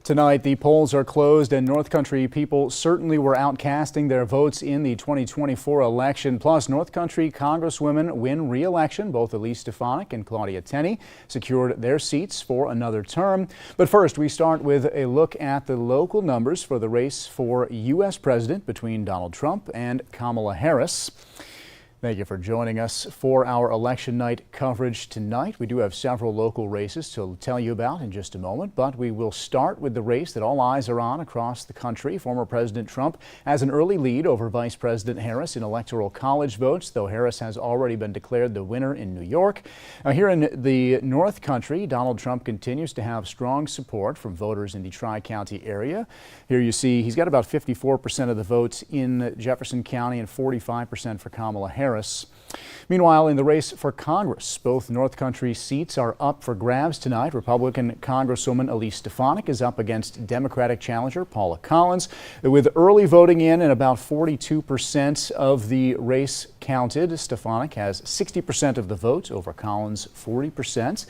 Tonight, the polls are closed and North Country people certainly were out casting their votes in the 2024 election. Plus, North Country Congresswomen win re-election. Both Elise Stefanik and Claudia Tenney secured their seats for another term. But first, we start with a look at the local numbers for the race for U.S. President between Donald Trump and Kamala Harris. Thank you for joining us for our election night coverage tonight. We do have several local races to tell you about in just a moment, but we will start with the race that all eyes are on across the country. Former President Trump has an early lead over Vice President Harris in Electoral College votes, though Harris has already been declared the winner in New York. Now, here in the North Country, Donald Trump continues to have strong support from voters in the Tri-County area. Here you see he's got about 54% of the votes in Jefferson County and 45% for Kamala Harris. Meanwhile, in the race for Congress, both North Country seats are up for grabs tonight. Republican Congresswoman Elise Stefanik is up against Democratic challenger Paula Collins. With early voting in and about 42% of the race counted, Stefanik has 60% of the vote over Collins' 40%.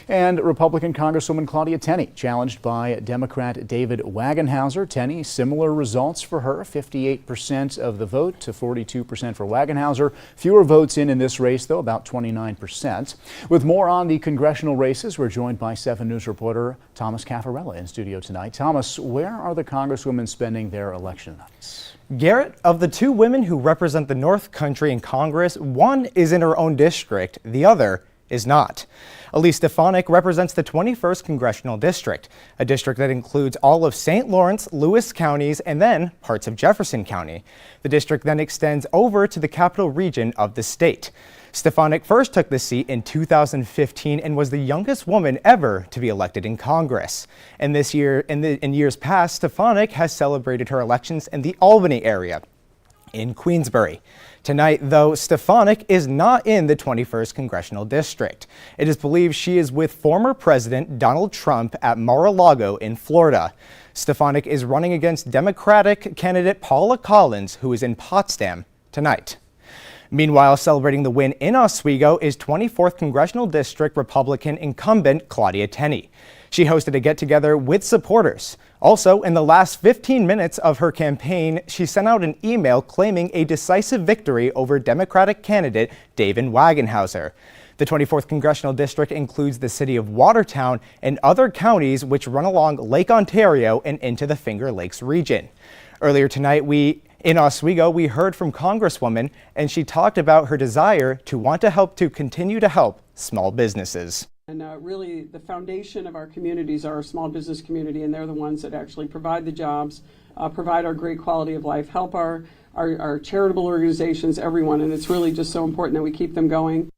And Republican Congresswoman Claudia Tenney, challenged by Democrat David Wagenhauser. Tenney, similar results for her, 58% of the vote to 42% for Wagenhauser. Fewer votes in this race, though, about 29%. With more on the congressional races, we're joined by 7 News reporter Thomas Caffarella in studio tonight. Thomas, where are the Congresswomen spending their election nights? Garrett, of the 2 women who represent the North Country in Congress, one is in her own district, the other is not. Elise Stefanik represents the 21st Congressional District, a district that includes all of St. Lawrence, Lewis counties, and then parts of Jefferson County. The district then extends over to the capital region of the state. Stefanik first took the seat in 2015 and was the youngest woman ever to be elected in Congress. And this year, in years past, Stefanik has celebrated her elections in the Albany area, in Queensbury. Tonight, though, Stefanik is not in the 21st Congressional District. It is believed she is with former President Donald Trump at Mar-a-Lago in Florida. Stefanik is running against Democratic candidate Paula Collins, who is in Potsdam tonight. Meanwhile, celebrating the win in Oswego is 24th Congressional District Republican incumbent Claudia Tenney. She hosted a get-together with supporters. Also, in the last 15 minutes of her campaign, she sent out an email claiming a decisive victory over Democratic candidate David Wagenhauser. The 24th Congressional District includes the city of Watertown and other counties which run along Lake Ontario and into the Finger Lakes region. Earlier tonight, in Oswego, we heard from Congresswoman, and she talked about her desire to continue to help small businesses. And really, the foundation of our communities are our small business community, and they're the ones that actually provide the jobs, provide our great quality of life, help our charitable organizations, everyone, and it's really just so important that we keep them going.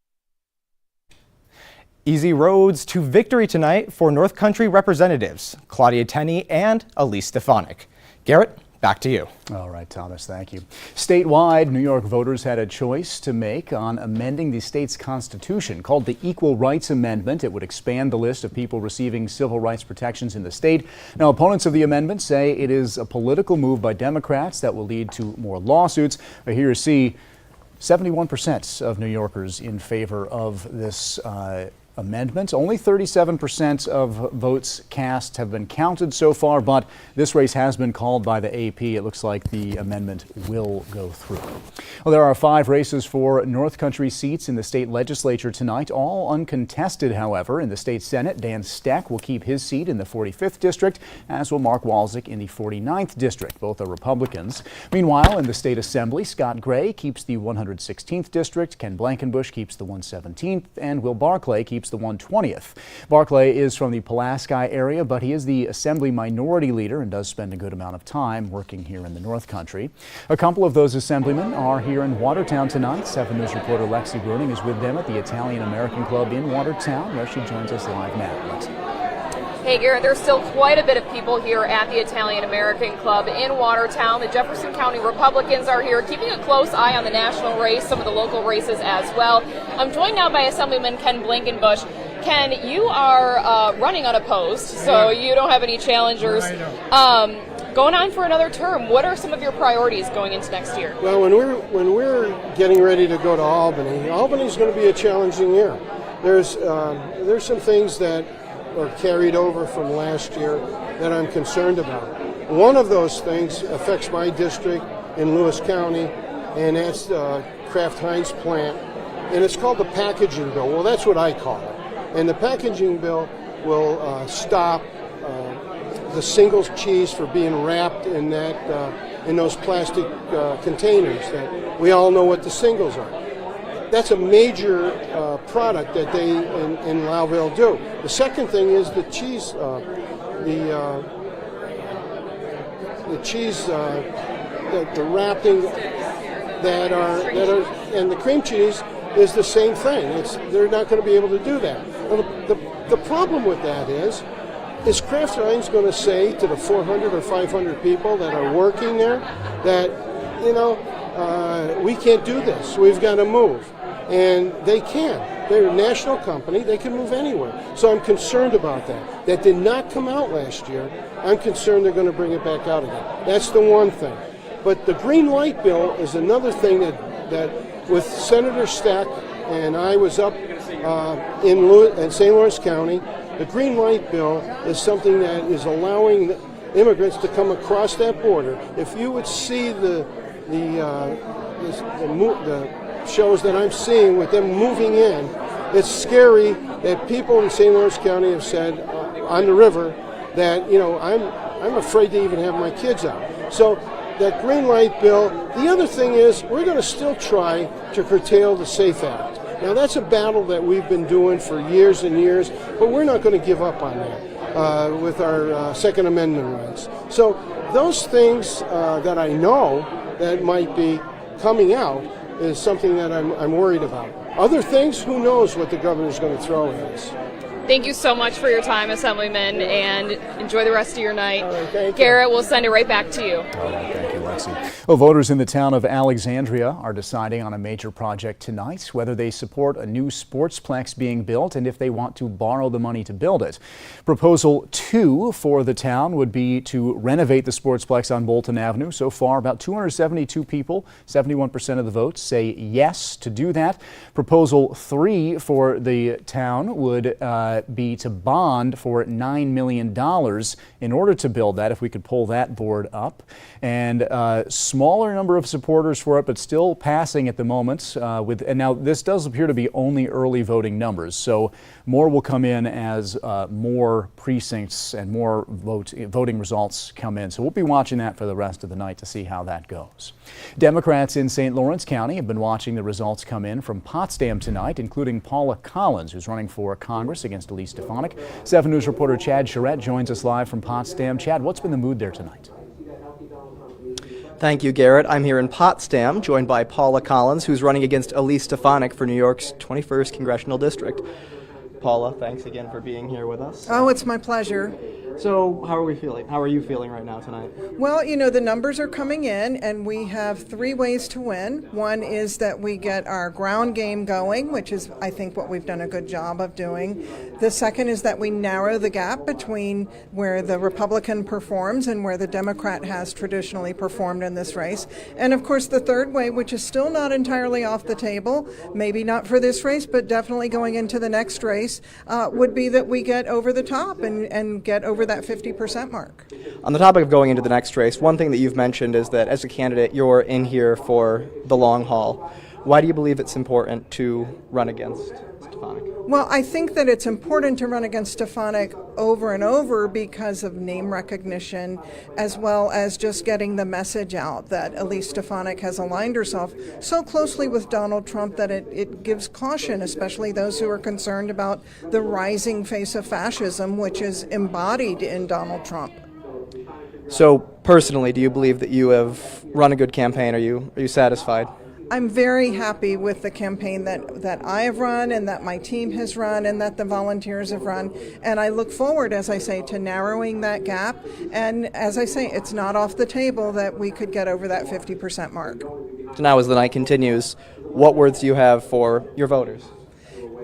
Easy roads to victory tonight for North Country representatives Claudia Tenney and Elise Stefanik. Garrett, back to you. All right, Thomas, thank you. Statewide, New York voters had a choice to make on amending the state's constitution. Called the Equal Rights Amendment, it would expand the list of people receiving civil rights protections in the state. Now, opponents of the amendment say it is a political move by Democrats that will lead to more lawsuits. Here you see 71% of New Yorkers in favor of this amendment. Only 37% of votes cast have been counted so far, but this race has been called by the AP. It looks like the amendment will go through. Well, there are 5 races for North Country seats in the state legislature tonight, all uncontested, however. In the state Senate, Dan Steck will keep his seat in the 45th district, as will Mark Walczyk in the 49th district. Both are Republicans. Meanwhile, in the state assembly, Scott Gray keeps the 116th district, Ken Blankenbush keeps the 117th, and Will Barclay keeps the 120th. Barclay is from the Pulaski area, but he is the Assembly Minority Leader and does spend a good amount of time working here in the North Country. A couple of those assemblymen are here in Watertown tonight. 7 News reporter Lexi Bruning is with them at the Italian American Club in Watertown, where she joins us live now. Lexi. Hey Garrett, there's still quite a bit of people here at the Italian American Club in Watertown. The Jefferson County Republicans are here, keeping a close eye on the national race, some of the local races as well. I'm joined now by Assemblyman Ken Blankenbush. Ken, you are running unopposed, so you don't have any challengers. Going on for another term, what are some of your priorities going into next year? Well, when we're getting ready to go to Albany's going to be a challenging year. There's some things that or carried over from last year that I'm concerned about. One of those things affects my district in Lewis County, and that's the Kraft Heinz plant, and it's called the packaging bill. Well, that's what I call it. And the packaging bill will stop the single cheese for being wrapped in those plastic containers that we all know what the singles are. That's a major product that they in Lowville do. The second thing is the cheese, the wrapping that are and the cream cheese is the same thing. They're not going to be able to do that. Well, the problem with that is Kraft Heinz going to say to the 400 or 500 people that are working there that, we can't do this. We've got to move. And they can. They're a national company. They can move anywhere. So I'm concerned about that. That did not come out last year. I'm concerned they're going to bring it back out again. That's the one thing. But the green light bill is another thing that with Senator Stack, and I was up in St. Lawrence County, the green light bill is something that is allowing immigrants to come across that border. If you would see the shows that I'm seeing with them moving in, it's scary that people in St. Lawrence County have said on the river that, I'm afraid to even have my kids out. So that green light bill, the other thing is we're going to still try to curtail the SAFE Act. Now that's a battle that we've been doing for years and years, but we're not going to give up on that with our Second Amendment rights. So those things that I know that might be coming out is something that I'm worried about. Other things, who knows what the governor's going to throw at us. Thank you so much for your time, Assemblyman, and enjoy the rest of your night. All right, thank you. Garrett, we'll send it right back to you. All right, thank you, Lexi. Well, voters in the town of Alexandria are deciding on a major project tonight, whether they support a new sportsplex being built and if they want to borrow the money to build it. Proposal 2 for the town would be to renovate the sportsplex on Bolton Avenue. So far, about 272 people, 71% of the votes, say yes to do that. Proposal 3 for the town would be to bond for $9 million in order to build that, if we could pull that board up. And smaller number of supporters for it, but still passing at the moment. And now this does appear to be only early voting numbers, so more will come in as more precincts and more voting results come in. So we'll be watching that for the rest of the night to see how that goes. Democrats in St. Lawrence County have been watching the results come in from Potsdam tonight, including Paula Collins, who's running for Congress against Elise Stefanik. 7 News reporter Chad Charette joins us live from Potsdam. Chad, what's been the mood there tonight? Thank you, Garrett. I'm here in Potsdam, joined by Paula Collins, who's running against Elise Stefanik for New York's 21st Congressional District. Paula, thanks again for being here with us. Oh, it's my pleasure. So, how are we feeling? How are you feeling right now tonight? Well, the numbers are coming in, and we have 3 ways to win. One is that we get our ground game going, which is, I think, what we've done a good job of doing. The second is that we narrow the gap between where the Republican performs and where the Democrat has traditionally performed in this race. And, of course, the third way, which is still not entirely off the table, maybe not for this race, but definitely going into the next race, would be that we get over the top and get over that 50% mark. On the topic of going into the next race, one thing that you've mentioned is that as a candidate, you're in here for the long haul. Why do you believe it's important to run against Stefanik? Well, I think that it's important to run against Stefanik over and over because of name recognition, as well as just getting the message out that Elise Stefanik has aligned herself so closely with Donald Trump that it gives caution, especially those who are concerned about the rising face of fascism, which is embodied in Donald Trump. So, personally, do you believe that you have run a good campaign? Are you satisfied? I'm very happy with the campaign that I have run and that my team has run and that the volunteers have run. And I look forward, as I say, to narrowing that gap. And as I say, it's not off the table that we could get over that 50% mark. So now as the night continues, what words do you have for your voters?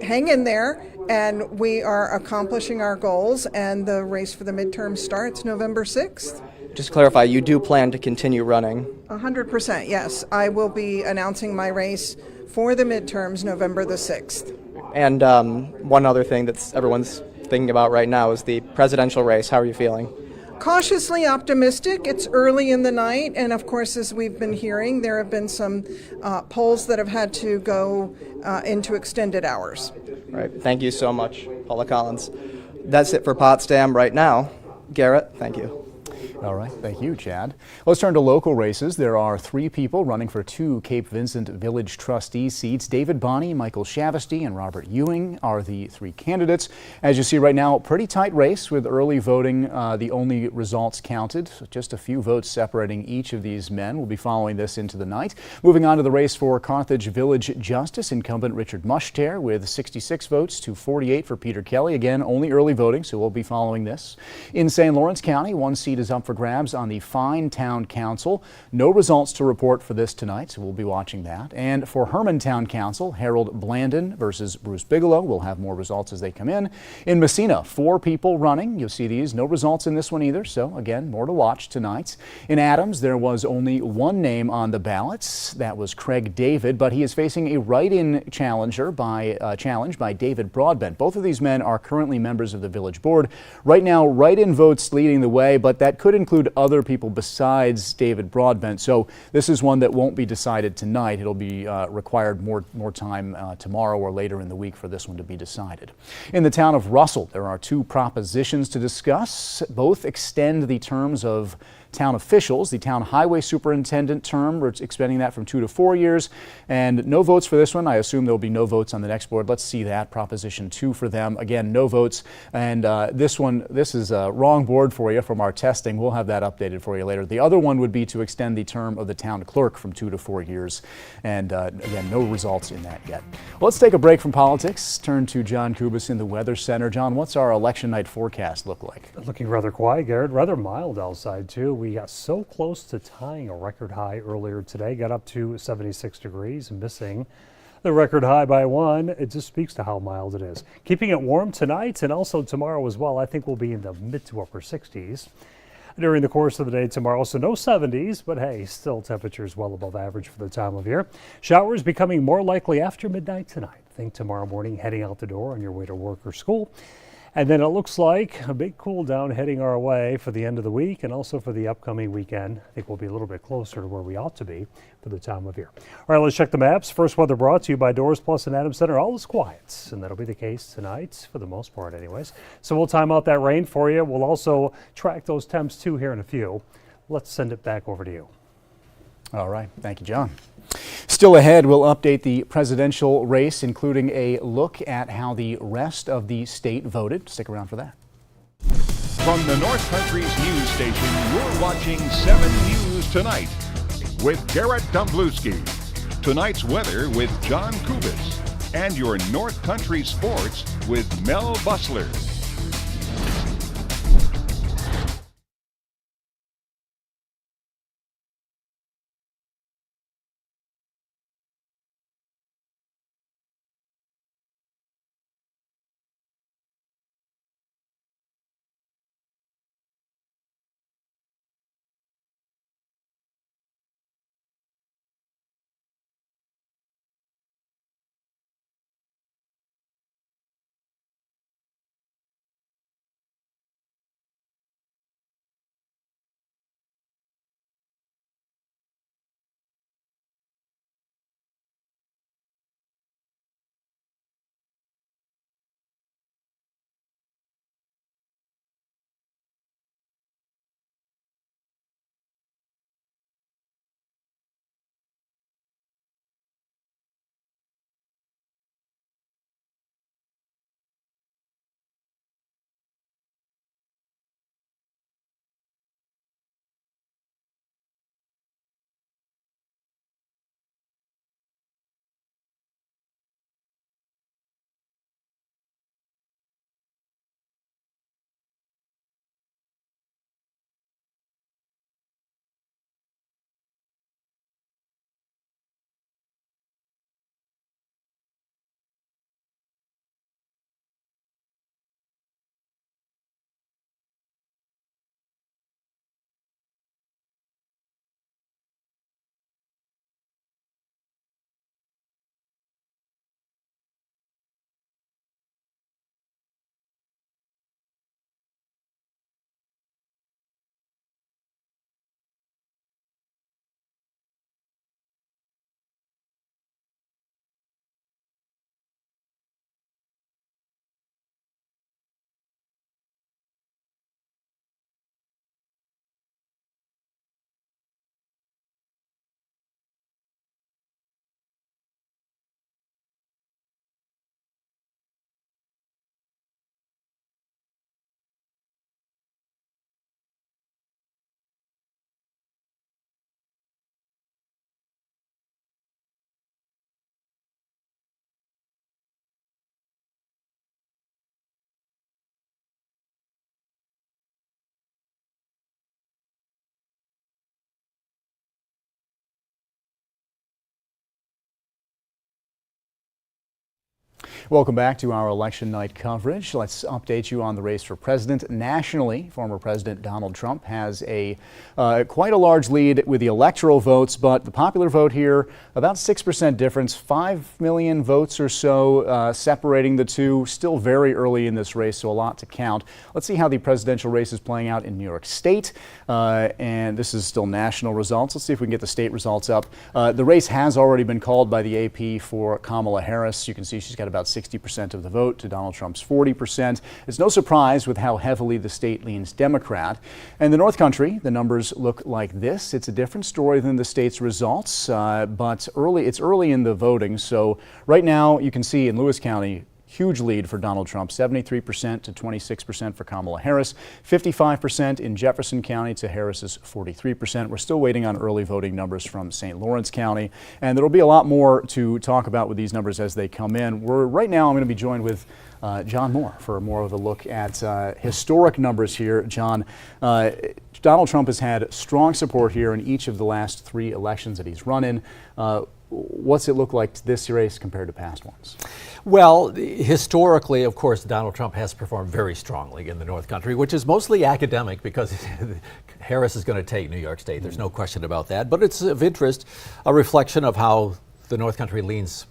Hang in there, and we are accomplishing our goals, and the race for the midterm starts November 6th. Just to clarify, you do plan to continue running? 100%, yes. I will be announcing my race for the midterms November the 6th. And one other thing that everyone's thinking about right now is the presidential race. How are you feeling? Cautiously optimistic. It's early in the night, and of course, as we've been hearing, there have been some polls that have had to go into extended hours. All right. Thank you so much, Paula Collins. That's it for Potsdam right now. Garrett, thank you. All right, thank you, Chad. Let's turn to local races. There are 3 people running for 2 Cape Vincent Village trustee seats. David Bonney, Michael Shavesty, and Robert Ewing are the 3 candidates. As you see right now, pretty tight race with early voting the only results counted. Just a few votes separating each of these men. We'll be following this into the night. Moving on to the race for Carthage Village Justice, incumbent Richard Mushtair with 66 votes to 48 for Peter Kelly. Again, only early voting, so we'll be following this. In St. Lawrence County, 1 seat is up for grabs on the Fine Town Council. No results to report for this tonight, so we'll be watching that. And for Herman Town Council, Harold Blandon versus Bruce Bigelow. We'll have more results as they come in. In Messina, 4 people running. You'll see these. No results in this one either, so again, more to watch tonight. In Adams, there was only 1 name on the ballots. That was Craig David, but he is facing a write-in challenge by David Broadbent. Both of these men are currently members of the village board. Right now, write-in votes leading the way, but that could include other people besides David Broadbent. So this is one that won't be decided tonight. It'll be required more time tomorrow or later in the week for this one to be decided. In the town of Russell, there are 2 propositions to discuss. Both extend the terms of town officials. The town highway superintendent term, we're expanding that from 2 to 4 years, and no votes for this one. I assume there'll be no votes on the next board. Let's see that. Proposition 2 for them. Again, no votes. And this is a wrong board for you from our testing. We'll have that updated for you later. The other one would be to extend the term of the town clerk from 2 to 4 years. And again, no results in that yet. Well, let's take a break from politics. Turn to John Kubis in the Weather Center. John, what's our election night forecast look like? Looking rather quiet, Garrett. Rather mild outside, too. We got so close to tying a record high earlier today. Got up to 76 degrees, missing the record high by 1. It just speaks to how mild it is. Keeping it warm tonight and also tomorrow as well. I think we'll be in the mid to upper 60s during the course of the day tomorrow. So no 70s, but hey, still temperatures well above average for the time of year. Showers becoming more likely after midnight tonight. Think tomorrow morning heading out the door on your way to work or school. And then it looks like a big cool down heading our way for the end of the week and also for the upcoming weekend. I think we'll be a little bit closer to where we ought to be for the time of year. All right, let's check the maps. First weather brought to you by Doors Plus and Adams Center. All is quiet, and that'll be the case tonight for the most part anyways. So we'll time out that rain for you. We'll also track those temps too here in a few. Let's send it back over to you. All right. Thank you, John. Still ahead, we'll update the presidential race, including a look at how the rest of the state voted. Stick around for that. From the North Country's news station, you're watching 7 News Tonight with Garrett Domblewski. Tonight's weather with John Kubis. And your North Country sports with Mel Bussler. Welcome back to our election night coverage. Let's update you on the race for president. Nationally, former President Donald Trump has quite a large lead with the electoral votes, but the popular vote here, about 6% difference, 5 million votes or so separating the two. Still very early in this race, so a lot to count. Let's see how the presidential race is playing out in New York State, and this is still national results. Let's see if we can get the state results up. The race has already been called by the AP for Kamala Harris. You can see she's got about 60% of the vote to Donald Trump's 40%. It's no surprise with how heavily the state leans Democrat. And the North Country, the numbers look like this. It's a different story than the state's results, but it's early in the voting. So right now you can see in Lewis County, huge lead for Donald Trump, 73% to 26% for Kamala Harris, 55% in Jefferson County to Harris's 43%. We're still waiting on early voting numbers from St. Lawrence County, and there'll be a lot more to talk about with these numbers as they come in. Right now I'm going to be joined with John Moore for more of a look at historic numbers here. John, Donald Trump has had strong support here in each of the last 3 elections that he's run in. What's it look like this race compared to past ones? Well, historically, of course, Donald Trump has performed very strongly in the North Country, which is mostly academic because Harris is going to take New York State. There's no question about that. But it's of interest, a reflection of how the North Country leans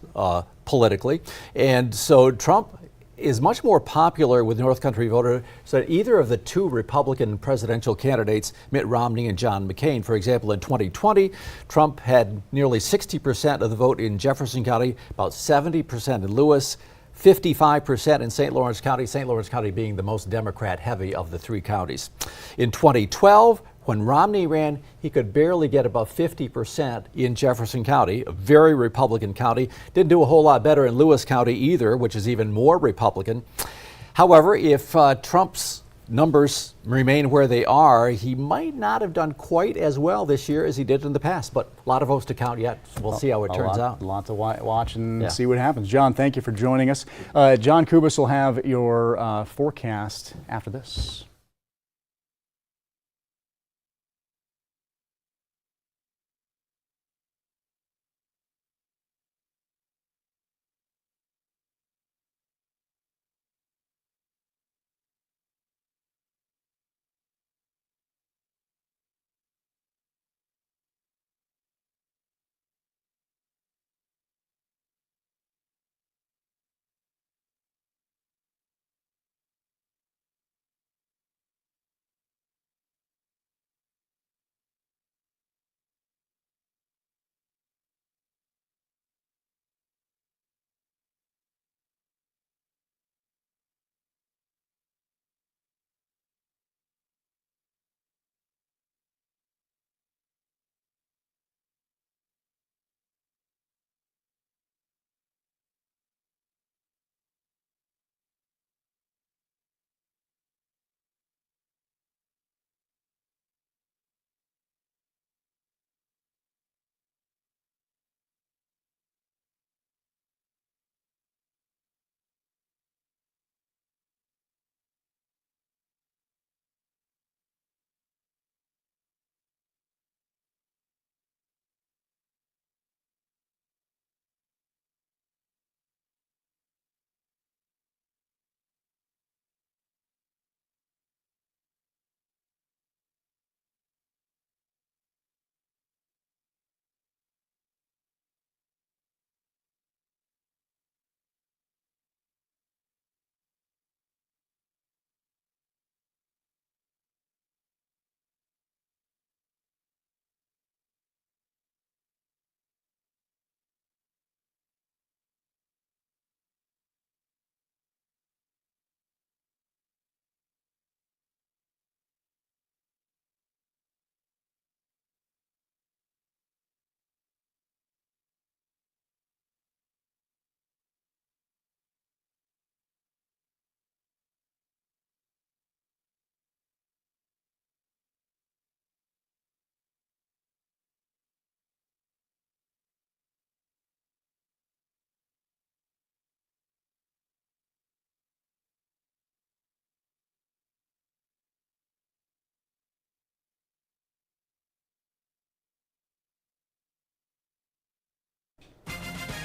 politically. And so Trump is much more popular with North Country voters than either of the 2 Republican presidential candidates, Mitt Romney and John McCain. For example, in 2020, Trump had nearly 60% of the vote in Jefferson County, about 70% in Lewis, 55% in St. Lawrence County being the most Democrat-heavy of the 3 counties. In 2012, when Romney ran, he could barely get above 50% in Jefferson County, a very Republican county. Didn't do a whole lot better in Lewis County either, which is even more Republican. However, if Trump's numbers remain where they are, he might not have done quite as well this year as he did in the past, but a lot of votes to count yet. We'll see how it turns out. A lot to watch and see what happens. John, thank you for joining us. John Kubis will have your forecast after this.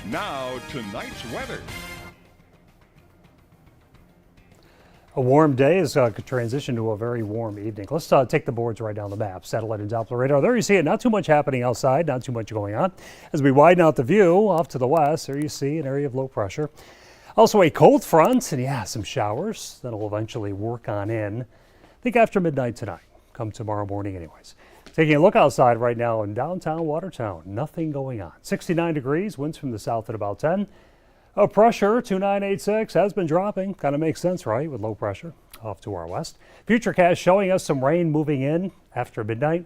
Now, tonight's weather. A warm day is could transition to a very warm evening. Let's take the boards right down the map. Satellite and Doppler radar. There you see it. Not too much happening outside. Not too much going on. As we widen out the view off to the west, there you see an area of low pressure. Also a cold front, and yeah, some showers that'll eventually work on in. I think after midnight tonight. Come tomorrow morning anyways. Taking a look outside right now in downtown Watertown. Nothing going on. 69 degrees. Winds from the south at about 10. Pressure 2986 has been dropping. Kind of makes sense, right? With low pressure off to our west. Futurecast showing us some rain moving in after midnight.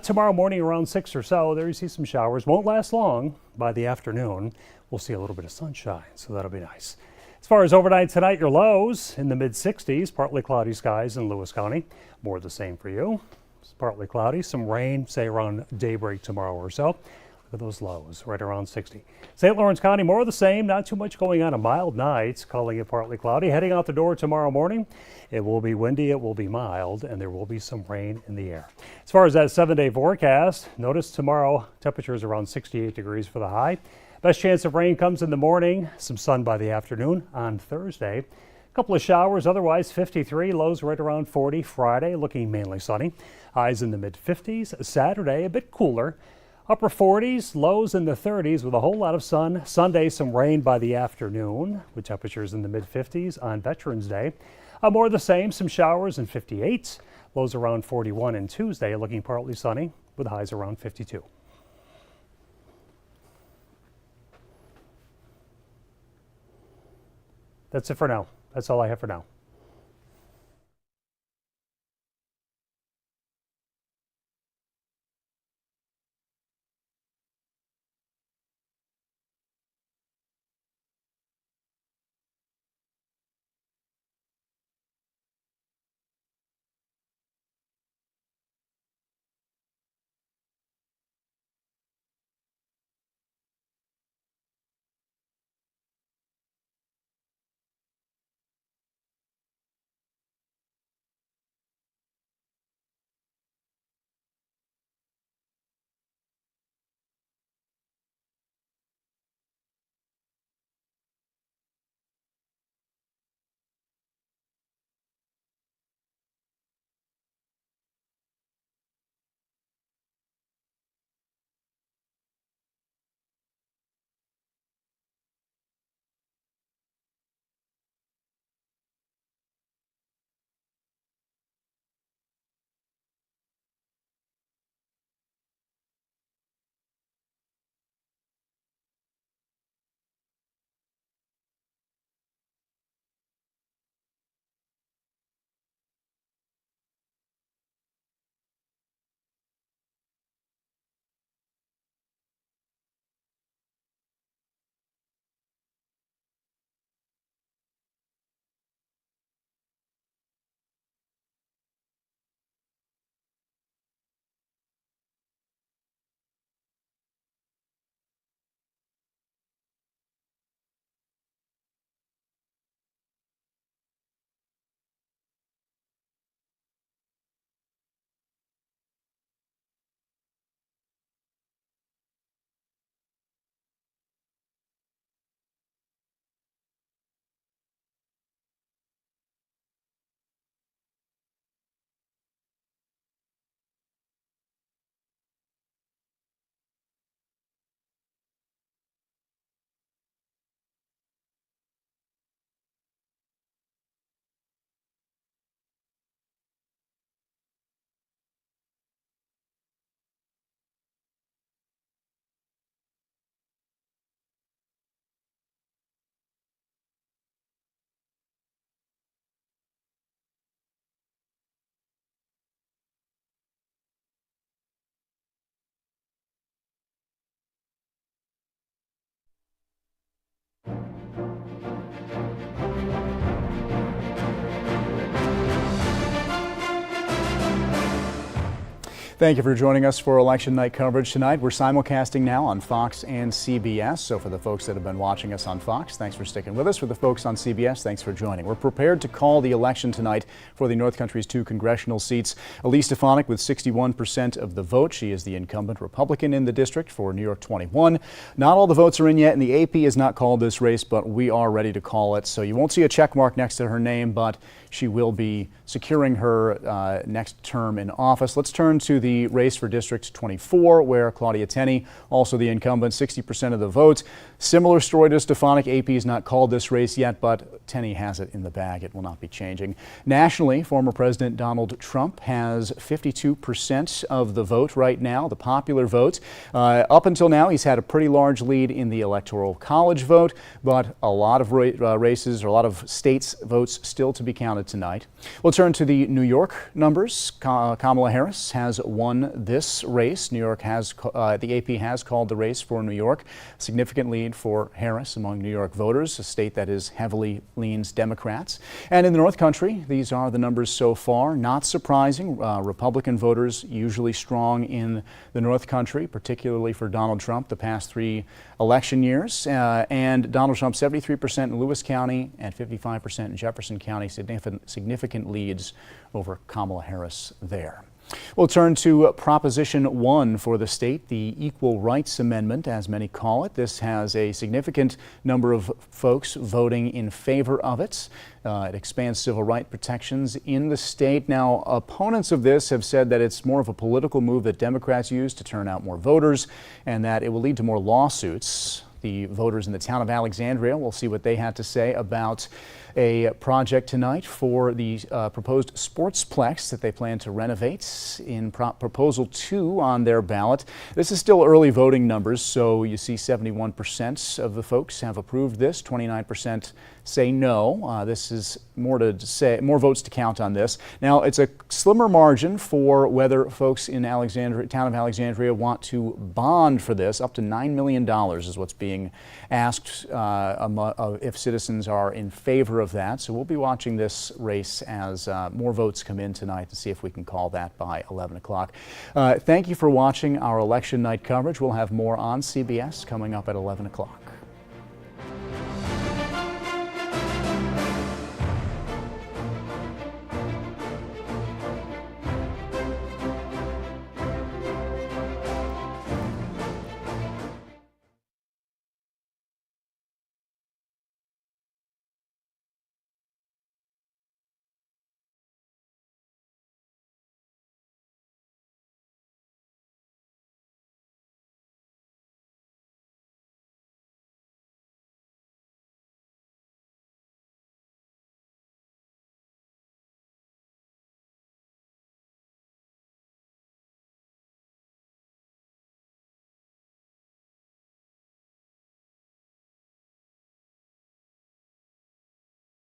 Tomorrow morning around 6 or so, there you see some showers. Won't last long. By the afternoon, we'll see a little bit of sunshine, so that'll be nice. As far as overnight tonight, your lows in the mid-60s, partly cloudy skies in Lewis County. More of the same for you. It's partly cloudy, some rain, say around daybreak tomorrow or so. Look at those lows, right around 60. St. Lawrence County, more of the same, not too much going on. A mild night, calling it partly cloudy. Heading out the door tomorrow morning, it will be windy, it will be mild, and there will be some rain in the air. As far as that 7-day forecast, notice tomorrow, temperatures around 68 degrees for the high. Best chance of rain comes in the morning, some sun by the afternoon on Thursday. A couple of showers, otherwise 53, lows right around 40. Friday, looking mainly sunny. Highs in the mid-50s. Saturday, a bit cooler. Upper 40s, lows in the 30s with a whole lot of sun. Sunday, some rain by the afternoon with temperatures in the mid-50s on Veterans Day. More of the same, some showers in 58. Lows around 41. And Tuesday, looking partly sunny with highs around 52. That's it for now. That's all I have for now. Thank you for joining us for election night coverage tonight. We're simulcasting now on Fox and CBS. So for the folks that have been watching us on Fox, thanks for sticking with us. For the folks on CBS, thanks for joining. We're prepared to call the election tonight for the North Country's 2 congressional seats. Elise Stefanik with 61% of the vote. She is the incumbent Republican in the district for New York 21. Not all the votes are in yet, and the AP has not called this race, but we are ready to call it. So you won't see a check mark next to her name, but she will be securing her next term in office. Let's turn to the race for District 24, where Claudia Tenney, also the incumbent, 60% of the vote. Similar story to Stefanik. AP has not called this race yet, but Tenney has it in the bag. It will not be changing. Nationally, former President Donald Trump has 52% of the vote right now, the popular vote. Up until now, he's had a pretty large lead in the Electoral College vote, but a lot of races, or a lot of states' votes still to be counted tonight. We'll turn to the New York numbers. Kamala Harris has won this race. New York has, the AP has called the race for New York. Significant lead for Harris among New York voters, a state that is heavily leans Democrats. And in the North Country, these are the numbers so far. Not surprising, Republican voters usually strong in the North Country, particularly for Donald Trump the past 3 election years. And Donald Trump 73% in Lewis County and 55% in Jefferson County, significant leads over Kamala Harris there. We'll turn to Proposition 1 for the state, the Equal Rights Amendment, as many call it. This has a significant number of folks voting in favor of it. It expands civil rights protections in the state. Now, opponents of this have said that it's more of a political move that Democrats use to turn out more voters, and that it will lead to more lawsuits. The voters in the town of Alexandria, we'll see what they had to say about a project tonight for the proposed sportsplex that they plan to renovate in Proposal 2 on their ballot. This is still early voting numbers, so you see 71% of the folks have approved this, 29% say no. This is more votes to count on this. Now, it's a slimmer margin for whether folks in Alexandria, town of Alexandria, want to bond for this. Up to $9 million is what's being asked if citizens are in favor of that. So we'll be watching this race as more votes come in tonight to see if we can call that by 11 o'clock. Thank you for watching our election night coverage. We'll have more on CBS coming up at 11 o'clock.